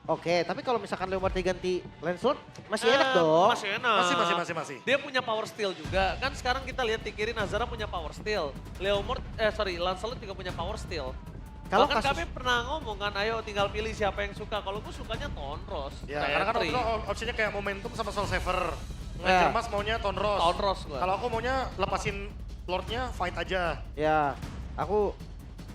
Oke, tapi kalau misalkan Leomord diganti Lancelot, masih enak dong. Masih enak. Masih. Dia punya power steal juga. Kan sekarang kita lihat di kiri Nazara punya power steal. Lancelot juga punya power steal. Kalau Bahkan kasus- kami pernah ngomong kan, ayo tinggal pilih siapa yang suka. Kalau gue sukanya Tonros. Ya, karena kan Entry. opsinya kayak Momentum sama Soul Saver. Ya. Ranger Mas maunya Tonros. Tonros gua. Kalau aku maunya lepasin Lordnya, fight aja. Ya, aku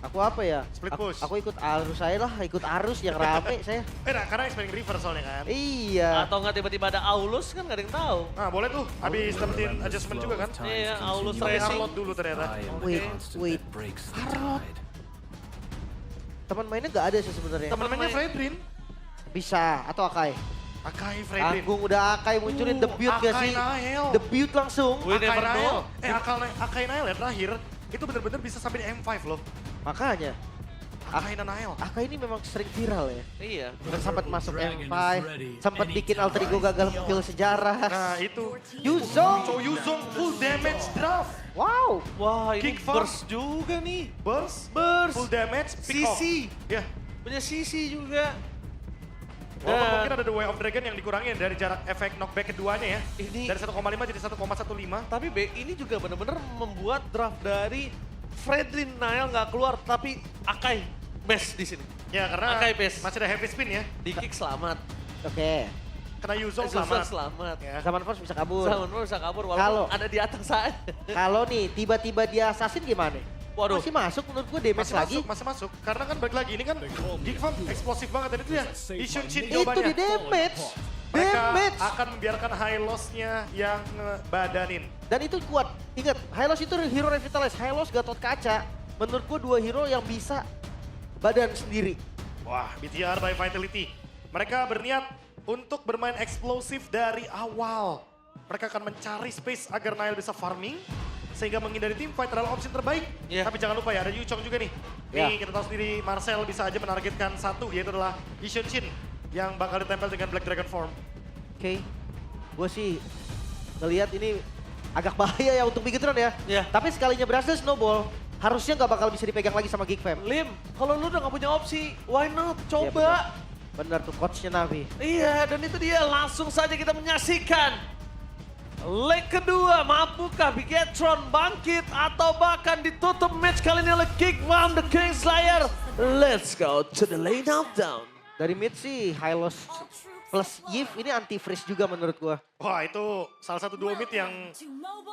apa ya? Split Aku- push. Aku ikut arus saya lah, ikut arus yang rame saya. Nah, karena expanding river soalnya kan. Iya. Atau nggak tiba-tiba ada Aulus kan nggak ada yang tahu. Nah, boleh tuh. Habis dapetin adjustment juga kan. Iya, Aulus Pakai Racing. Arlot dulu ternyata. Wait. Teman mainnya nggak ada sih sebenarnya. Temen-temennya Fredrin. Bisa atau Akai. Akai Fredrin. Agung udah Akai munculin debut gak Akai sih? Nael. Debut langsung. We Akai never Nael. know. Akai Nael ya terakhir. Itu bener-bener bisa sampai di M5 loh. Makanya Akai Nael. Akai ini memang sering viral ya. Iya. Udah sempat masuk M5, sempat bikin alter ego gagal pil sejarah. Nah itu. Yuzong. Cho Yuzong full damage draft. Wow. Wah ini Kick farm. burst juga nih. Burst. Burst. Full damage. Pick off. Sisi. Ya. Punya Sisi juga. Walaupun Dan- mungkin ada The Way of Dragon yang dikurangin dari jarak efek knockback keduanya ya. Ini- Dari 1,5 jadi 1,15. Tapi ini juga benar-benar membuat draft dari Fredrin Nail nggak keluar, tapi Akai best di sini. Ya karena Akai best. masih ada heavy spin ya. Di kick selamat. Oke. Kena Yuzong Zulfan selamat. selamat. Ya. Zaman Force bisa kabur. Zaman bisa kabur walaupun Kalau- ada di atas saya. Kalau nih tiba-tiba dia assassin gimana? Waduh. Masih masuk menurut gue damage lagi. Masih masuk. Karena kan balik lagi ini kan Geek Farm eksplosif banget dan itu ya. Ishunshin Itu jawabannya. di damage. Mereka Damage. akan membiarkan high loss-nya yang ngebadanin. Dan itu kuat. Ingat, Hylos itu hero revitalize. Hylos Gatot Kaca. Menurut gue dua hero yang bisa badan sendiri. Wah, BTR by Vitality. Mereka berniat untuk bermain eksplosif dari awal. Mereka akan mencari space agar Nail bisa farming. Sehingga menghindari tim fight adalah opsi terbaik. Iya. Tapi jangan lupa ya, ada Yu Chong juga nih. Ya. Nih kita tahu sendiri Marcel bisa aja menargetkan satu, yaitu adalah Ishunshin. Yang bakal ditempel dengan Black Dragon Form. Oke. Gue sih ngelihat ini agak bahaya ya untuk Bigetron ya. Iya. Tapi sekalinya berhasil snowball, harusnya nggak bakal bisa dipegang lagi sama Geek Fam. Lim, kalau lu udah nggak punya opsi, why not? Coba. Bener tuh coachnya Navi. Iya, dan itu dia. Langsung saja kita menyaksikan leg kedua. Mampukah Bigetron bangkit atau bahkan ditutup match kali ini oleh Geek Farm The Kingslayer? Let's go to the lane of down. Dari mid sih Hylos plus Yif ini anti freeze juga menurut gua. Wah itu salah satu duo mid yang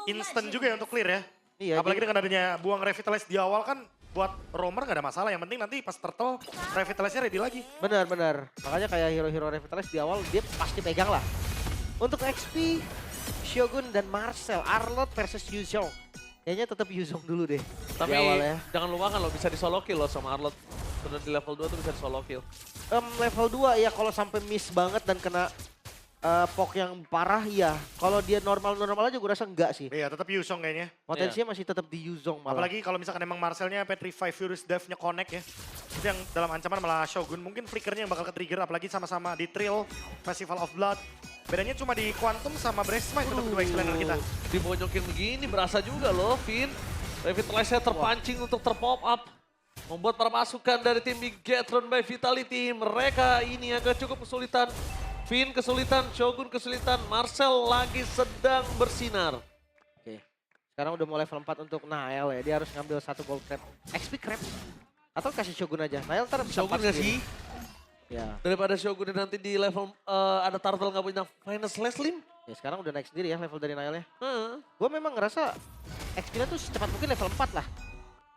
instant juga ya untuk clear ya. Iya, Apalagi dengan adanya buang Revitalize di awal kan buat roamer gak ada masalah. Yang penting nanti pas turtle Revitalize-nya ready lagi. Benar. Makanya kayak hero-hero revitalize di awal dia pasti pegang lah. Untuk XP, Shogun dan Marcel, Arlot versus Yuzong. Kayaknya tetap Yuzong dulu deh Tapi di awal ya. jangan lupa kan lo bisa di solo kill lo sama Arlot. Bener di level 2 tuh bisa di solo kill. Level 2 ya kalau sampai miss banget dan kena poke yang parah ya. Kalau dia normal-normal aja gue rasa enggak sih. Iya tetap Yuzong kayaknya. Potensinya masih tetap di Yuzong malah. Apalagi kalau misalkan emang Marcelnya Petrify Furious Dive-nya connect ya. Itu yang dalam ancaman malah Shogun. Mungkin flickernya yang bakal ke-trigger apalagi sama-sama di Trill, Festival of Blood. Bedanya cuma di Quantum sama Breastmite untuk kedua explainer kita. Dibonyokin begini berasa juga loh, Vin. Revitalize-nya terpancing untuk terpop up. Membuat para pasukan dari tim Bigetron by Vitality. Mereka ini agak cukup kesulitan. Vin kesulitan, Shogun kesulitan, Marcel lagi sedang bersinar. Oke. Sekarang udah mau level 4 untuk Nael ya. Dia harus ngambil satu gold crab. XP crab. Atau kasih Shogun aja. Nael ntar bisa Shogun 4 gak sendiri. sih? Ya. Daripada Shogun nanti di level ada turtle nggak punya finest Leslim. Ya sekarang udah naik sendiri ya level dari Naelnya. Heeh. Gue memang ngerasa XP-nya tuh secepat mungkin level 4 lah.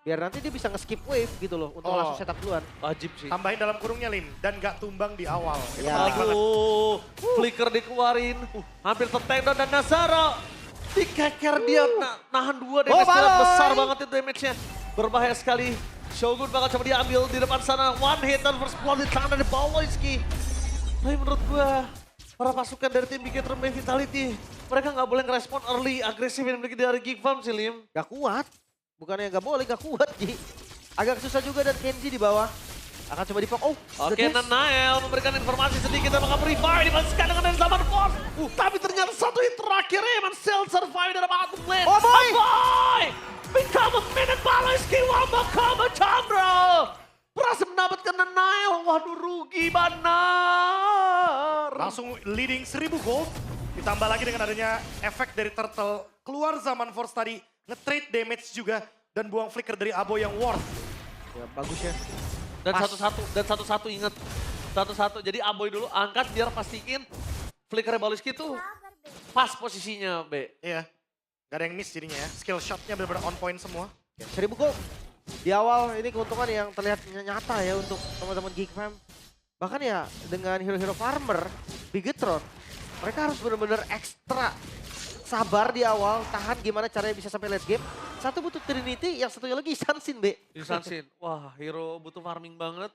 Biar nanti dia bisa nge-skip wave gitu loh untuk Oh. langsung setup duluan. Wajib sih. Tambahin dalam kurungnya Lim. Dan gak tumbang di awal. Itu Ya. penting banget. Aduh, flicker dikeluarin. Hampir tertendon dan Nazaro. Dikeker dia nahan 2 damage bye. besar banget itu damage-nya. Berbahaya sekali. Shogun bakal coba diambil di depan sana. One hit dan first blood di tangan dari Baloyski. Tapi menurut gua, para pasukan dari tim Bigetron by Vitality, mereka nggak boleh ngerespon early, agresif yang dimiliki dari Geek Farm sih, Lim. Gak kuat. Bukannya gak boleh, gak kuat Ji. Agak susah juga dan Kenji di bawah. Akan coba dipok. Oh, Oke, the dash. Nael memberikan informasi sedikit apakah revive dimasukkan dengan dari zaman Force. Tapi ternyata satu hit terakhir Eman Cell survive dari bottom lane. Oh, boy! Boy! Become a minute Baloyski will become a Chandra. Berhasil mendapatkan Nael. Waduh rugi banget. langsung leading 1000 gold. Ditambah lagi dengan adanya efek dari turtle keluar zaman force tadi. Nge-trade damage juga dan buang flicker dari Abo yang worth. Ya bagus ya. Dan Pas. satu-satu inget. Satu-satu, jadi Aboy dulu angkat biar pastiin flicker Baliski tuh pas posisinya, B. Iya, gak ada yang miss jadinya ya. Skill shotnya benar-benar on point semua. 1000 gol. Di awal ini keuntungan yang terlihat nyata ya untuk teman-teman Geek Fam. Bahkan ya dengan hero-hero farmer, Bigetron, mereka harus benar-benar ekstra sabar di awal, tahan gimana caranya bisa sampai late game. Satu butuh Trinity, yang satunya lagi Sansin, B. Di Sansin, wah hero butuh farming banget.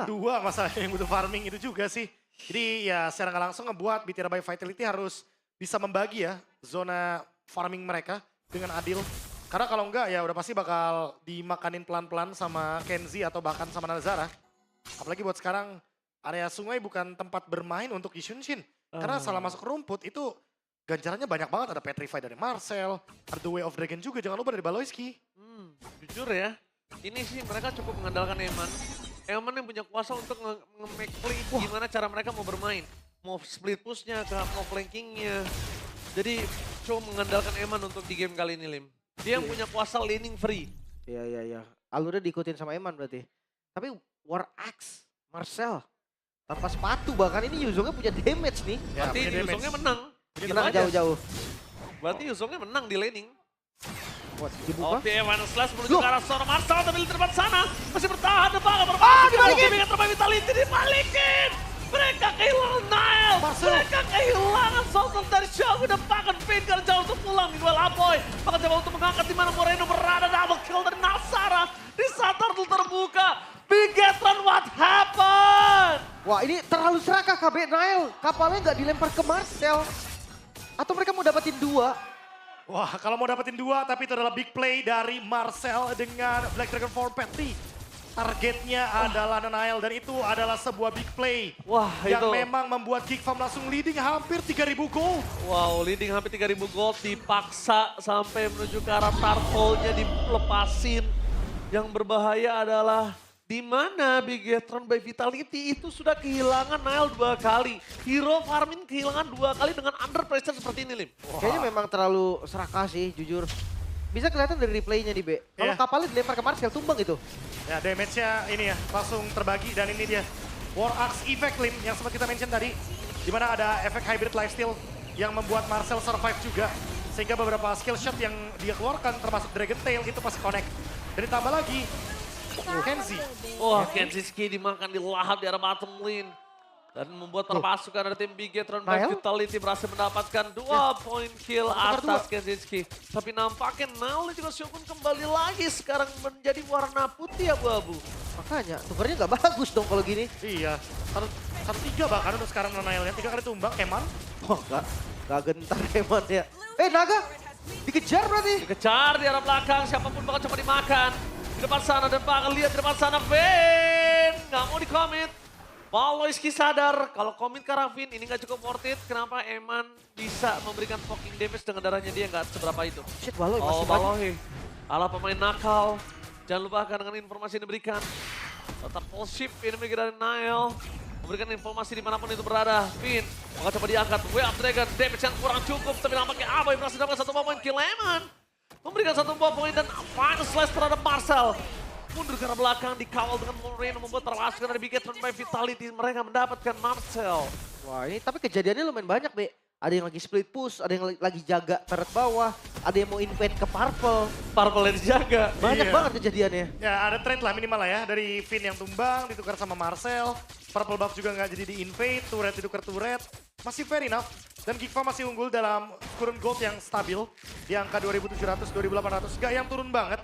Dua masalahnya yang butuh farming itu juga sih. Jadi ya secara nggak langsung ngebuat BTR by Vitality harus bisa membagi ya zona farming mereka dengan adil. Karena kalau enggak ya udah pasti bakal dimakanin pelan-pelan sama Kenzie atau bahkan sama Nazara. Apalagi buat sekarang area sungai bukan tempat bermain untuk Yishunshin. Karena salah masuk rumput itu ganjarannya banyak banget. Ada Petrify dari Marcel, ada The Way of Dragon juga, jangan lupa dari Baloyski. Jujur ya, ini sih mereka cukup mengandalkan Eman. Eman yang punya kuasa untuk nge-make play gimana cara mereka mau bermain. Mau split push-nya, mau flankingnya. Jadi coba mengandalkan Eman untuk di game kali ini, Lim. Dia yang punya kuasa laning free. Iya. Alurnya diikutin sama Eman berarti. Tapi War Axe, Marcel, tanpa sepatu bahkan ini Yuzongnya punya damage nih. Ya, Berarti punya damage. Yuzongnya menang. Gitu Menang aja. jauh-jauh. Berarti Yuzongnya menang di laning. Buat dibuka. Oke, Evan Slash menuju Loh. ke arah seorang Marcel, tapi di depan sana masih bertahan depan. dibalikin! Dengan terbaik Vitality dibalikin! Mereka kehilangan Nile! Marcel. Mereka kehilangan sosok dari Shogun dan bahkan Finn karena jauh untuk pulang. Miguel Apoy bahkan coba untuk mengangkat di mana Moreno berada. Double kill dari Nasara di saat turtle terbuka. Bigetron, what happened? Wah ini terlalu serakah KB Nile. Kapalnya nggak dilempar ke Marcel. Atau mereka mau dapetin 2. Wah, kalau mau dapetin 2, tapi itu adalah big play dari Marcel dengan Black Dragon 4 Petri. Targetnya adalah Nanael dan itu adalah sebuah big play. Wah, yang itu. memang membuat Geek Farm langsung leading hampir 3.000 gold. Wow, leading hampir 3.000 gold dipaksa sampai menuju ke arah turtle-nya dilepasin. Yang berbahaya adalah di mana Bigetron by Vitality itu sudah kehilangan Nile 2 kali. Hero farming kehilangan 2 kali dengan under pressure seperti ini, Lim. Kayaknya memang terlalu serakah sih jujur. Bisa kelihatan dari replaynya di B. Kalau Iya. kapalnya dilempar ke Marcel tumbang itu. Ya, damage-nya ini ya, langsung terbagi dan ini dia. War Axe Effect Lim yang sempat kita mention tadi. Di mana ada efek hybrid lifesteal yang membuat Marcel survive juga. Sehingga beberapa skill shot yang dia keluarkan termasuk Dragon Tail itu pasti connect. Dan ditambah lagi, Kenzie. Wah, Kenziski dimakan di lahap di arah bottom lane. Dan membuat permasukan dari tim Bigetron by Nile? Vitality berhasil mendapatkan 2 poin kill Tukar atas Kenziski. Tapi nampaknya Nile dan juga Shogun kembali lagi sekarang menjadi warna putih abu-abu. Makanya tukernya nggak bagus dong kalau gini. Iya, 1-3 bahkan untuk sekarang Nanaelnya. 3 kali tumbang, Eman. Oh nggak gentar Eman ya. Naga dikejar berarti. Dikejar di arah belakang, siapapun bakal coba dimakan. Di depan sana dan bakal lihat di depan sana, Vin nggak mau di-commit. Baloyski sadar kalau komit ke Ravin ini nggak cukup worth it. Kenapa Eman bisa memberikan poking damage dengan darahnya dia nggak seberapa itu. Shit Baloy Oh masih banyak. Baloy, ala pemain nakal. Jangan lupakan dengan informasi yang diberikan. Tetap full ship ini dari Nile. Memberikan informasi dimanapun itu berada. Vin, bakal coba diangkat. Way of Dragon, damage yang kurang cukup. Tapi nampaknya Aboy berhasil mendapatkan 1 poin kill Eman. Memberikan 1 poin dan final slash terhadap Marcel. Mundur ke arah belakang, dikawal dengan Moreno, membuat termasuk dari Bigetron by Vitality. Mereka mendapatkan Marcel. Wah ini tapi kejadiannya lumayan banyak Be. Ada yang lagi split push, ada yang lagi jaga turret bawah, ada yang mau invade ke Purple. Purple yang dijaga. Banyak Iya. banget kejadiannya. Ya ada trade lah minimal lah ya. Dari Finn yang tumbang, ditukar sama Marcel. Purple buff juga nggak jadi di-invade, turret ditukar turret. Masih fair enough. Dan Geek Farm masih unggul dalam kurun gold yang stabil. Di angka 2.700, 2.800, nggak yang turun banget.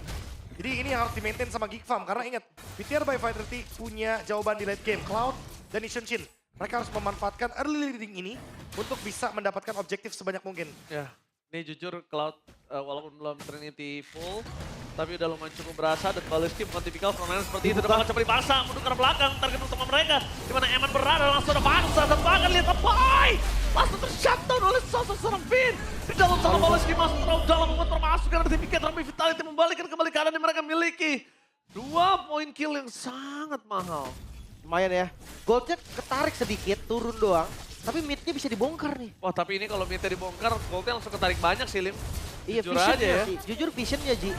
Jadi ini yang harus di-maintain sama Geek Farm. Karena ingat, BTR by Vitality punya jawaban di late game. Cloud dan Yishunshin. Mereka harus memanfaatkan early leading ini untuk bisa mendapatkan objektif sebanyak mungkin. Ya, ini jujur Cloud walaupun belum Trinity full, tapi udah lumayan cukup berasa dan Baloyski bukan tipikal frontline seperti itu. Dan bakal coba dipasang, mundur ke belakang, target utama mereka. Di mana Eman berada, langsung ada bangsa dan bahkan lihat Apoy! Langsung ter-shutdown oleh sosok seorang Finn. Di dalam sana Baloyski masuk terlalu dalam membuat permasukan dari tim Bigetron by Vitality membalikkan kembali keadaan yang mereka miliki. 2 poin kill yang sangat mahal. Lumayan ya. Goldnya ketarik sedikit, turun doang. Tapi mid-nya bisa dibongkar nih. Wah tapi ini kalau midnya dibongkar, goldnya langsung ketarik banyak sih Lim. Iya, Jujur visionnya aja ya. sih. Jujur visionnya, Ji.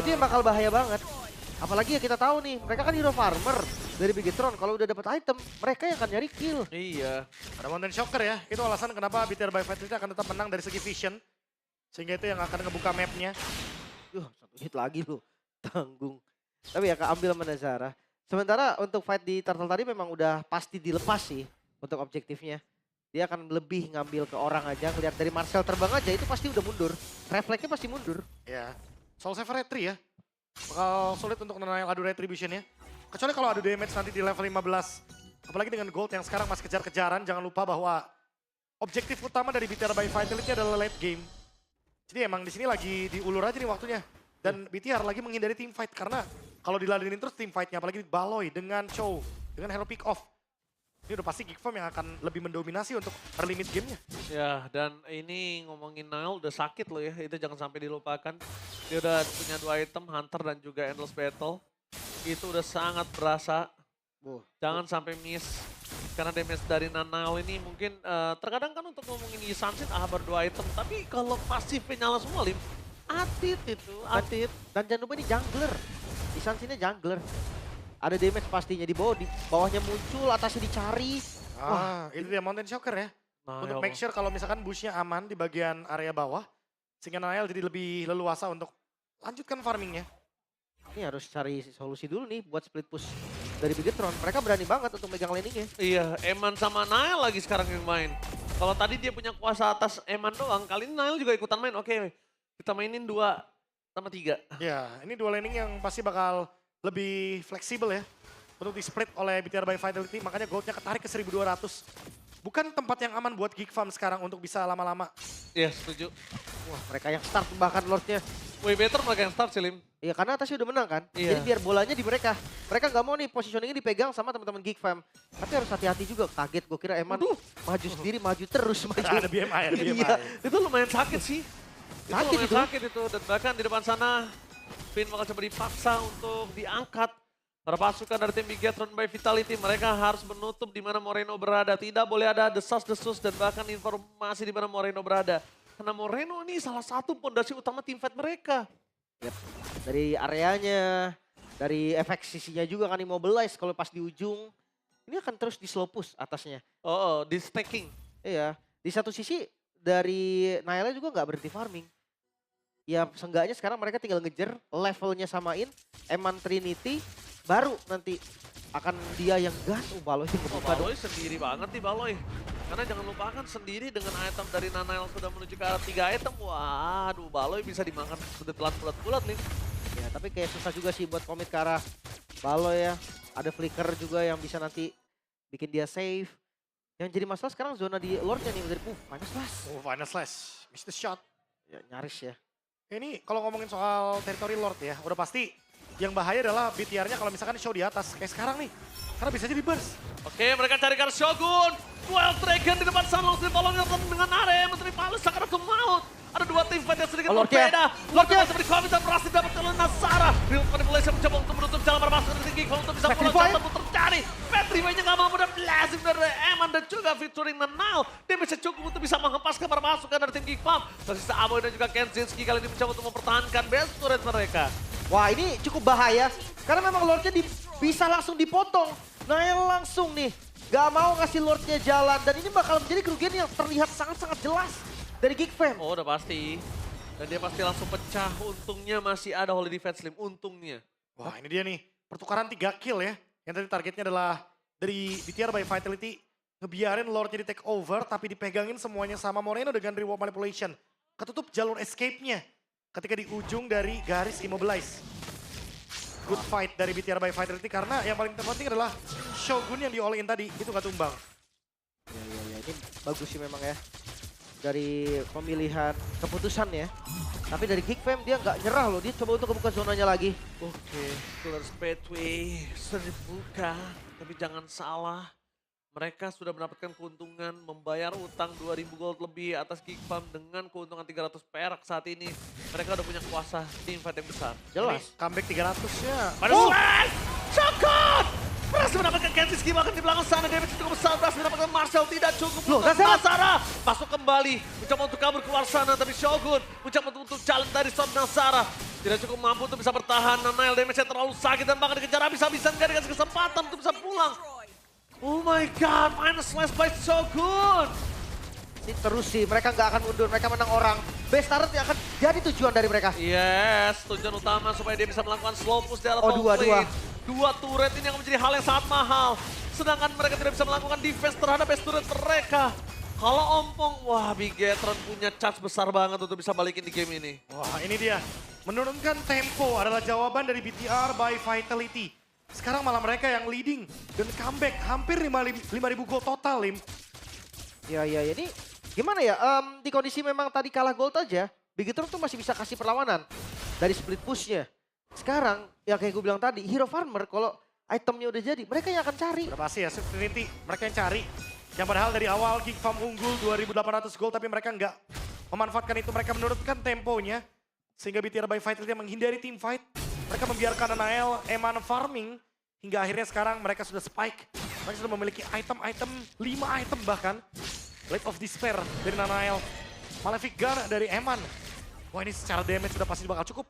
Itu yang bakal bahaya banget. Apalagi ya kita tahu nih, mereka kan hero farmer dari Bigetron. Kalau udah dapat item, mereka yang akan nyari kill. Iya. Ada Mountain Shocker ya, itu alasan kenapa BTR by Vitality akan tetap menang dari segi vision. Sehingga itu yang akan ngebuka mapnya. Yuh, 1 hit lagi loh. Tanggung. Tapi ya keambil sama Nazara. Sementara untuk fight di Turtle tadi memang udah pasti dilepas sih untuk objektifnya. Dia akan lebih ngambil ke orang aja. Ngeliat dari Marcel terbang aja itu pasti udah mundur. Refleksnya pasti mundur. Ya, Soul Saver Retri ya. Bakal sulit untuk Nanail adu retribution ya. Kecuali kalau adu damage nanti di level 15. Apalagi dengan gold yang sekarang masih kejar-kejaran. Jangan lupa bahwa objektif utama dari BTR by Vitality adalah late game. Jadi emang di sini lagi diulur aja nih waktunya. Dan BTR lagi menghindari team fight karena kalau diladenin terus team fightnya, apalagi Baloy dengan Chow, dengan hero pick off. Ini udah pasti Geek Farm yang akan lebih mendominasi untuk early mid gamenya. Ya, dan ini ngomongin Nile udah sakit loh ya, itu jangan sampai dilupakan. Dia udah punya 2 item, Hunter dan juga Endless Battle. Itu udah sangat berasa, jangan sampai miss. Karena damage dari Nile ini mungkin terkadang kan untuk ngomongin Yisansin baru 2 item. Tapi kalau pasifnya nyala semua Lim, atit itu, atit. Dan jangan lupa ini jungler. Isansinnya jungler. Ada damage pastinya di bawah, di bawahnya muncul, atasnya dicari. Itu dia Mountain Shocker ya. Untuk make sure kalau misalkan bushnya aman di bagian area bawah. Sehingga Nile jadi lebih leluasa untuk lanjutkan farmingnya. Ini harus cari solusi dulu nih buat split push dari Bigetron. Mereka berani banget untuk megang laningnya. Iya, Eman sama Nile lagi sekarang yang main. Kalau tadi dia punya kuasa atas Eman doang, kali ini Nile juga ikutan main. Oke, kita mainin 2 sama 3. Ya, ini dua laning yang pasti bakal lebih fleksibel ya. Untuk di-split oleh BTR by Vitality, makanya goldnya ketarik ke 1200. Bukan tempat yang aman buat Geek Farm sekarang untuk bisa lama-lama. Iya, setuju. Wah, mereka yang start bahkan Lordnya. Way better mereka yang start sih Lim. Iya, karena atasnya udah menang kan. Iya. Jadi biar bolanya di mereka. Mereka nggak mau nih positioningnya dipegang sama teman-teman Geek Fam. Tapi harus hati-hati juga. Kaget, gue kira Eman maju sendiri, maju terus. Maju. Ada BMI, ada BMI. Iya. Itu lumayan sakit sih. Sakit lumayan itu. sakit itu. Dan bahkan di depan sana, Finn bakal coba dipaksa untuk diangkat. Para pasukan dari tim Bigetron by Vitality, mereka harus menutup di mana Moreno berada. Tidak boleh ada desas-desus dan bahkan informasi di mana Moreno berada. Karena Moreno ini salah satu pondasi utama tim fight mereka. Yep. Dari areanya, dari efek sisinya juga kan immobilize kalau pas di ujung. Ini akan terus di slow push atasnya. Oh, di stacking. Iya, di satu sisi dari Naila juga nggak berhenti farming. Ya seenggaknya sekarang mereka tinggal ngejar, levelnya samain, Eman Trinity, baru nanti akan dia yang gas. Baloy sih ngebuka dong. Baloy sendiri banget nih Baloy. Karena jangan lupakan sendiri dengan item dari Nanail sudah menuju ke arah 3 item. Waduh, Baloy bisa dimakan sudah telan bulat-bulat nih. Ya tapi kayak susah juga sih buat komit ke arah Baloy ya. Ada flicker juga yang bisa nanti bikin dia safe. Yang jadi masalah sekarang zona di Lordnya nih dari Final Slash. Final Slash, miss the shot. Ya, nyaris ya. Ini kalau ngomongin soal teritori Lord ya, udah pasti yang bahaya adalah BTR-nya kalau misalkan show di atas. Kayak sekarang nih, karena bisa jadi burst. Oke, mereka carikan Shogun. Wild Dragon di depan sana, langsung ditolong dengan area Menteri Palu Sakaratul Maut. Ada 2 tim fight yang sedikit berbeda. Lordnya masih berkomit dan berhasil dapat oleh Nazara. Real Manipulation mencoba untuk menutup jalan para pasukan dari Geek Farm untuk bisa pulang cepat untuk tercari. Petrify-nya gak mau mudah blazing dari Eman dan juga featuring Nanail. Dia bisa cukup untuk bisa menghempaskan para pasukan dari tim Geek Farm. Tersisa Amoy dan juga Kenzinski kali ini mencoba untuk mempertahankan base turret mereka. Wah ini cukup bahaya karena memang Lordnya bisa langsung dipotong. Nail langsung nih gak mau ngasih Lordnya jalan dan ini bakal menjadi kerugian yang terlihat sangat-sangat jelas dari Geek Fam. Oh udah pasti. Dan dia pasti langsung pecah. Untungnya masih ada Holy Defense Slim. Untungnya. Wah ini dia nih, pertukaran 3 kill ya. Yang tadi targetnya adalah dari BTR by Vitality. Ngebiarin Lordnya di take over tapi dipegangin semuanya sama Moreno dengan reward manipulation. Ketutup jalur escape-nya ketika di ujung dari garis immobilize. Good fight dari BTR by Vitality karena yang paling terpenting adalah Shogun yang di all in tadi itu gak tumbang. Ya, ini bagus sih memang ya. Dari pemilihan keputusan ya. Tapi dari Geek Fam dia nggak nyerah loh, dia coba untuk membuka zonanya lagi. Oke, Killer Speedway sudah dibuka. Tapi jangan salah, mereka sudah mendapatkan keuntungan membayar utang 2000 gold lebih atas Geek Farm dengan keuntungan 300 perak saat ini. Mereka udah punya kuasa di fight yang besar. Jelas. Ini comeback 300-nya. Pada Slash! Shogun! Berhasil mendapatkan Kenziski bahkan di belakang sana. Damage cukup besar. Berhasil mendapatkan Marcel. Tidak cukup Loh, untuk Nazara. Nazara. Masuk kembali. Mencoba untuk kabur keluar sana. Tapi Shogun mencoba untuk challenge dari Sword Nazara. Tidak cukup mampu untuk bisa bertahan. Nanail damage-nya terlalu sakit dan bahkan dikejar habis-habisan. Gak dikasih kesempatan untuk bisa pulang. Oh my god, final smash by Shogun. Ini terus sih, mereka nggak akan mundur, mereka menang orang. Base turret yang akan jadi tujuan dari mereka. Yes, tujuan utama supaya dia bisa melakukan slow push di arah Oh, top dua. lane. Dua turret ini yang menjadi hal yang sangat mahal. Sedangkan mereka tidak bisa melakukan defense terhadap base turret mereka. Kalau ompong, wah Bigetron punya chance besar banget untuk bisa balikin di game ini. Wah ini dia. Menurunkan tempo adalah jawaban dari BTR by Vitality. Sekarang malah mereka yang leading dan comeback hampir 5.000 goal total, Lim. Ya, ini gimana ya, di kondisi memang tadi kalah gold aja, Bigetron tuh masih bisa kasih perlawanan dari split pushnya. Sekarang, ya kayak gue bilang tadi, Hero Farmer kalau itemnya udah jadi, mereka yang akan cari. Udah pasti ya, Trinity mereka yang cari. Yang padahal dari awal Geek Farm unggul 2.800 gold tapi mereka nggak memanfaatkan itu. Mereka menurunkan temponya sehingga BTR by Vitality menghindari team fight. Mereka membiarkan Nanael, Eman farming hingga akhirnya sekarang mereka sudah spike. Mereka sudah memiliki item-item, 5 item bahkan. Blade of Despair dari Nanael, Malefic Gun dari Eman. Wah ini secara damage sudah pasti bakal cukup.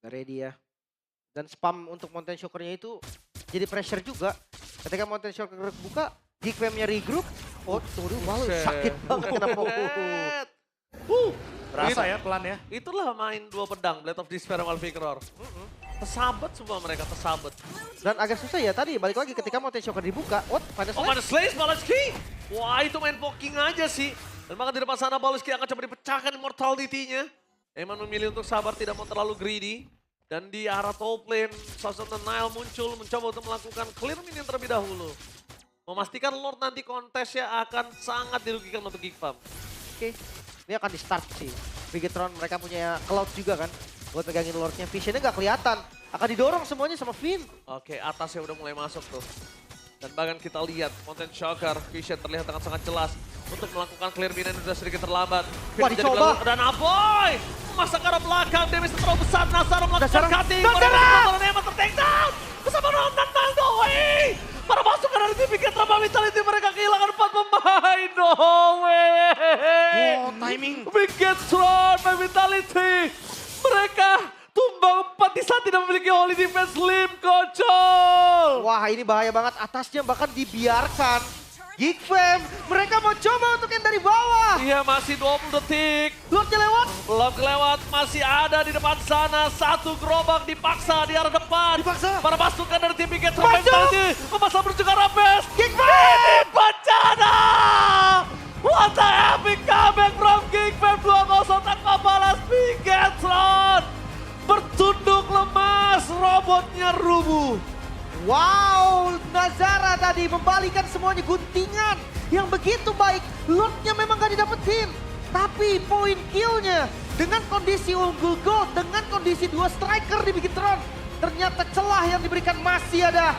Ready ya. Dan spam untuk Mountain Shocker-nya itu jadi pressure juga. Ketika Mountain Shocker buka, Geek Fam-nya regroup. Oh, tuh, wow, sakit banget kenapa. Berasa ya pelan ya. Itulah main dua pedang, Blade of Despair sama Victor. Tersabet semua mereka, tersabet. Dan agak susah ya tadi, balik lagi ketika Mountain Shocker dibuka. What? Final Oh, Slash? mana Slash, Balaski. Wah, itu main poking aja sih. Dan bahkan di depan sana Balaski akan coba dipecahkan immortality-nya. Eman memilih untuk sabar, tidak mau terlalu greedy. Dan di arah top lane, sosok Nile muncul, mencoba untuk melakukan clear minion terlebih dahulu. Memastikan Lord nanti kontesnya akan sangat dirugikan untuk Geek Farm. Oke, ini akan di start sih. Bigetron mereka punya Cloud juga kan. Buat pegangin Lordnya, Visionnya nggak kelihatan. Akan didorong semuanya sama Finn. Oke, atasnya udah mulai masuk tuh. Dan bahkan kita lihat Mountain Shocker, Vision terlihat dengan sangat jelas. Untuk melakukan clear minion sudah sedikit terlambat. Wah, dicoba. Dan Aboy! Masa ke arah belakang, damage terlalu besar. Nazara melakukan Nazara. cutting. Nazara! Emang ter-takedown! Bersama Ronald Naldoi! Para pasukan dari tim Bigetron Vitality mereka kehilangan 4 pemain. No way! Oh timing. Bigetron Vitality! Mereka tumbang 4 di saat tidak memiliki holy defense. Lim kocol! Wah, ini bahaya banget. Atasnya bahkan dibiarkan. Geek Fam, mereka mau coba untuk yang dari bawah. Iya, masih 20 detik. Lordnya lewat. Belum kelewat, masih ada di depan sana. Satu gerobak dipaksa di arah depan. Dipaksa. Para pasukan dari tim Bigetron Masuk. Vitality memasang berjuga Rapes. Geek Fam. Ini bencana! What a epic comeback from Geek Fam 2-0 tanpa balas. Bigetron bertunduk lemas, robotnya rubuh. Wow, Nazara tadi membalikan semuanya guntingan yang begitu baik. Lordnya memang gak didapetin. Tapi poin killnya dengan kondisi unggul gold, dengan kondisi 2 striker di Bigetron. Ternyata celah yang diberikan masih ada.